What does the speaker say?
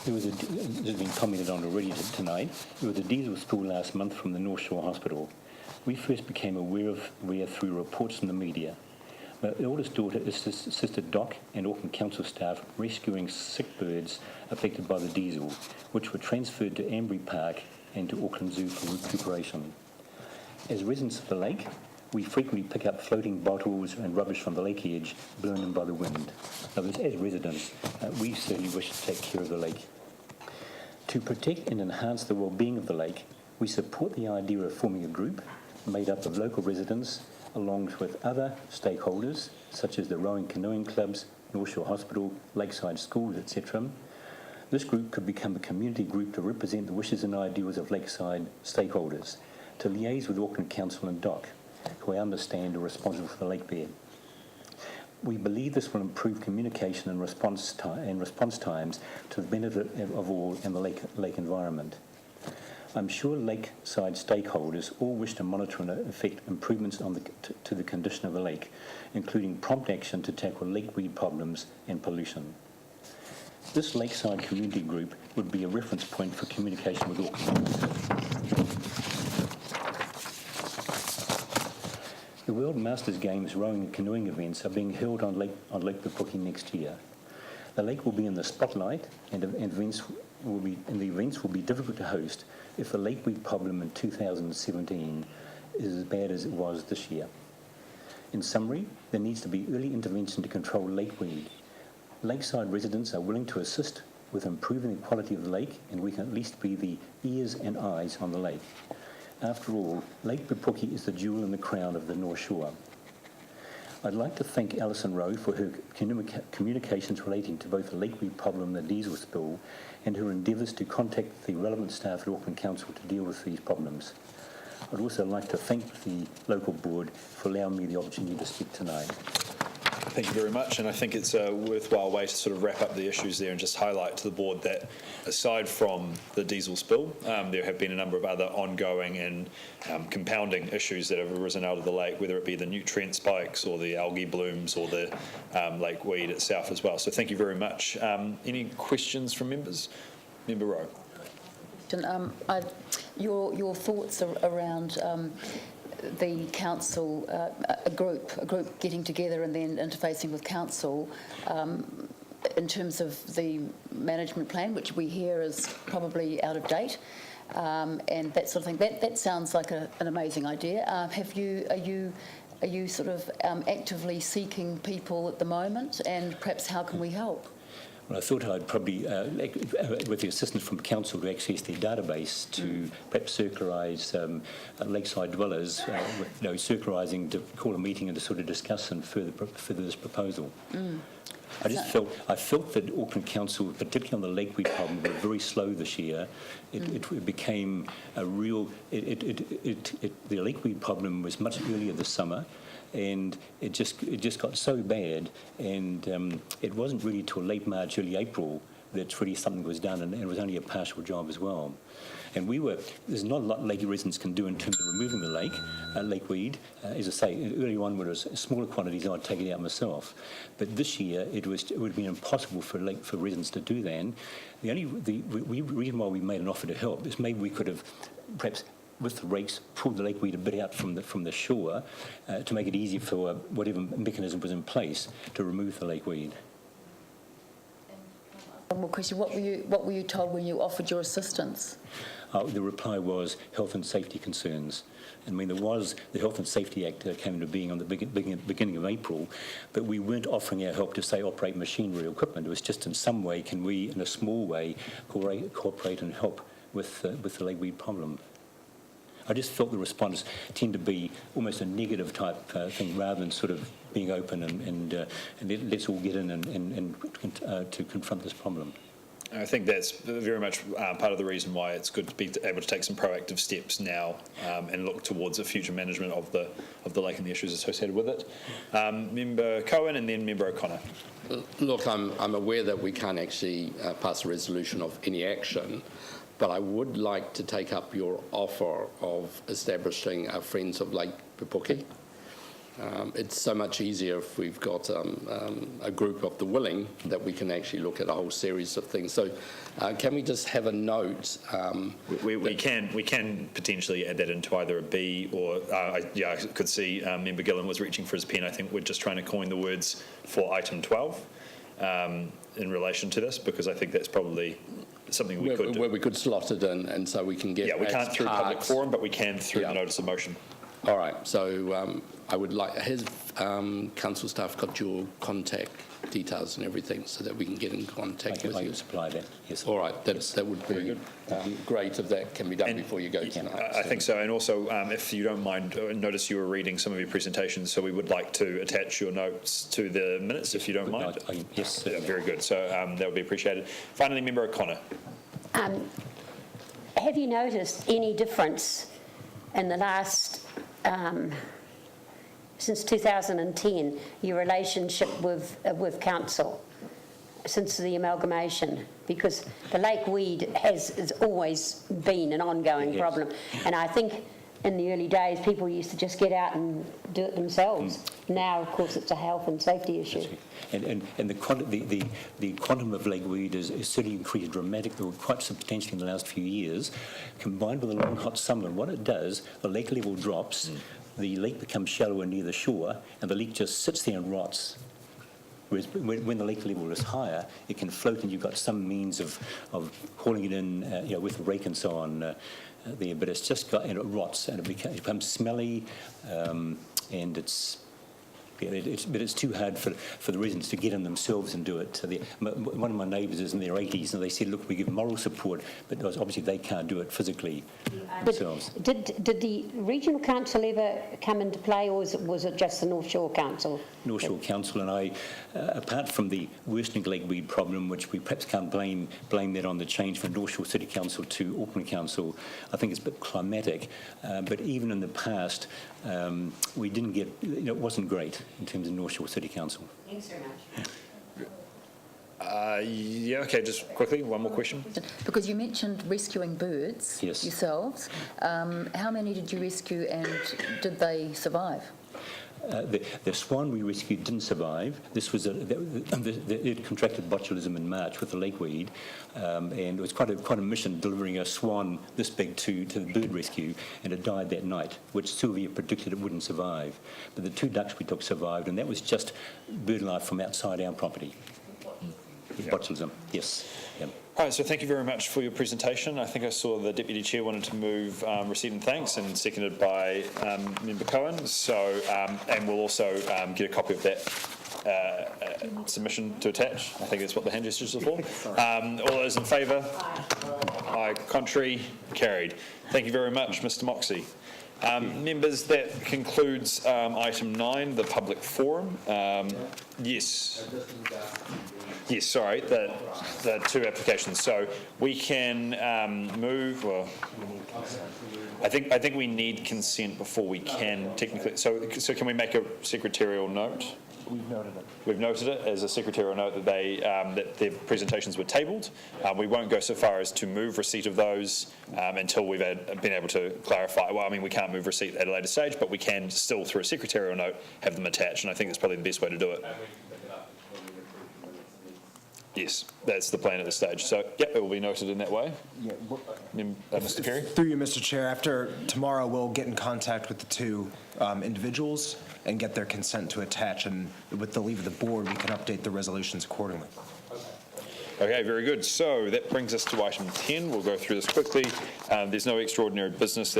This has been commented on already tonight. There was a diesel spill last month from the North Shore Hospital. We first became aware through reports in the media. My eldest daughter assisted DOC and Auckland Council staff rescuing sick birds affected by the diesel, which were transferred to Ambury Park and to Auckland Zoo for recuperation. As residents of the lake, we frequently pick up floating bottles and rubbish from the lake edge, blown in by the wind. Now, as residents, we certainly wish to take care of the lake. To protect and enhance the well-being of the lake, we support the idea of forming a group made up of local residents, along with other stakeholders, such as the rowing canoeing clubs, North Shore Hospital, lakeside schools, etc. This group could become a community group to represent the wishes and ideals of lakeside stakeholders, to liaise with Auckland Council and DOC, who I understand are responsible for the lake bed. We believe this will improve communication and response times to the benefit of all in the lake environment. I'm sure lakeside stakeholders all wish to monitor and effect improvements to the condition of the lake, including prompt action to tackle lakeweed problems and pollution. This lakeside community group would be a reference point for communication with Auckland. The World Masters Games rowing and canoeing events are being held on Lake Pupuki next year. The lake will be in the spotlight, and the events will be difficult to host if the lakeweed problem in 2017 is as bad as it was this year. In summary, there needs to be early intervention to control lakeweed. Lakeside residents are willing to assist with improving the quality of the lake, and we can at least be the ears and eyes on the lake. After all, Lake Pupuki is the jewel in the crown of the North Shore. I'd like to thank Alison Rowe for her communications relating to both the lakeweed problem and the diesel spill, and her endeavours to contact the relevant staff at Auckland Council to deal with these problems. I'd also like to thank the local board for allowing me the opportunity to speak tonight. Thank you very much, and I think it's a worthwhile way to sort of wrap up the issues there and just highlight to the board that aside from the diesel spill, there have been a number of other ongoing and compounding issues that have arisen out of the lake, whether it be the nutrient spikes or the algae blooms or the lakeweed itself as well. So thank you very much. Any questions from members? Member Rowe. Your thoughts around the council, a group getting together and then interfacing with council in terms of the management plan, which we hear is probably out of date, and that sort of thing. That sounds like an amazing idea. Are you sort of actively seeking people at the moment, and perhaps how can we help? Well, I thought I'd probably, with the assistance from Council, to access their database to perhaps circularise lakeside dwellers, circularising to call a meeting and to sort of discuss and further this proposal. I felt that Auckland Council, particularly on the lakeweed problem, were very slow this year. It became a real. The lakeweed problem was much earlier this summer, and it just got so bad, and it wasn't really till late March, early April that really something was done, and it was only a partial job as well. And there's not a lot lake residents can do in terms of removing the lakeweed. As I say, early on when it was smaller quantities, I'd take it out myself. But this year, it would have been impossible for residents to do that. And the reason why we made an offer to help is maybe we could have perhaps with the rakes pulled the lakeweed a bit out from the shore to make it easier for whatever mechanism was in place to remove the lakeweed. One more question. What were you told when you offered your assistance? The reply was health and safety concerns. I mean, there was the Health and Safety Act that came into being on the beginning of April, but we weren't offering our help to, say, operate machinery or equipment. It was just in some way, can we, in a small way, cooperate and help with the lakeweed problem. I just felt the response tend to be almost a negative type thing rather than sort of being open and let's all get in and to confront this problem. I think that's very much part of the reason why it's good to be able to take some proactive steps now and look towards the future management of the lake and the issues associated with it. Member Cohen and then Member O'Connor. Look, I'm aware that we can't actually pass a resolution of any action, but I would like to take up your offer of establishing a Friends of Lake Pupuki. It's so much easier if we've got a group of the willing that we can actually look at a whole series of things. So can we just have a note? We can potentially add that into either a B or, I could see Member Gillen was reaching for his pen. I think we're just trying to coin the words for item 12 in relation to this, because I think that's probably something we could do. Where we could slot it in, and so we can get... Yeah, we can't through public forum, but we can through the notice of motion. All right, so I would like, has council staff got your contact details and everything so that we can get in contact with you? I can supply that, yes. All right, that would be great if that can be done before you go tonight. I think so, and also if you don't mind, notice you were reading some of your presentations, so we would like to attach your notes to the minutes if you don't mind. Yes. Yeah, very good, so that would be appreciated. Finally, Member O'Connor. Have you noticed any difference in the last, since 2010, your relationship with council, since the amalgamation? Because the lake weed has always been an ongoing problem. And I think in the early days, people used to just get out and do it themselves. Now, of course, it's a health and safety issue. And the quantum of lake weed is certainly increased dramatically, quite substantially in the last few years, combined with a long hot summer. And what it does, the lake level drops, the lake becomes shallower near the shore, and the lake just sits there and rots. Whereas when the lake level is higher, it can float, and you've got some means of hauling it in, with a rake and so on there. But it's just got, and it rots, and it becomes smelly, and it's. Yeah, but it's too hard for the residents to get in themselves and do it. So one of my neighbours is in their 80s, and they said, look, we give moral support, but obviously they can't do it physically themselves. Did the regional council ever come into play, or was it just the North Shore Council? North Shore Council, and I, apart from the worsening lake weed problem, which we perhaps can't blame that on the change from North Shore City Council to Auckland Council, I think it's a bit climatic. But even in the past, we didn't get, it wasn't great in terms of North Shore City Council. Thanks very much. Okay, just quickly, one more question. Because you mentioned rescuing birds yourselves. How many did you rescue, and did they survive? The swan we rescued didn't survive. This was it contracted botulism in March with the lake weed, and it was quite a mission delivering a swan this big to the bird rescue, and it died that night, which Sylvia predicted it wouldn't survive. But the 2 ducks we took survived, and that was just bird life from outside our property. Botulism, yes. Yep. All right, so thank you very much for your presentation. I think I saw the Deputy Chair wanted to move receipt and thanks, and seconded by Member Cohen. So, and we'll also get a copy of that submission to attach. I think that's what the hand gestures are for. All those in favour? Aye. Contrary? Carried. Thank you very much, Mr. Moxey. Members, that concludes item 9, the public forum. Yes. Yes, sorry, the 2 applications. So we can move. Well, I think we need consent before we can technically. So can we make a secretarial note? We've noted it. We've noted it as a secretarial note that that their presentations were tabled. We won't go so far as to move receipt of those until we've been able to clarify. Well, I mean, we can't move receipt at a later stage, but we can still, through a secretarial note, have them attached, and I think that's probably the best way to do it. Yes, that's the plan at this stage. So, yeah, it will be noted in that way. Yeah. Mr. Perry? Through you, Mr. Chair, after tomorrow, we'll get in contact with the 2 individuals and get their consent to attach, and with the leave of the board, we can update the resolutions accordingly. Okay, very good. So that brings us to item 10. We'll go through this quickly. There's no extraordinary business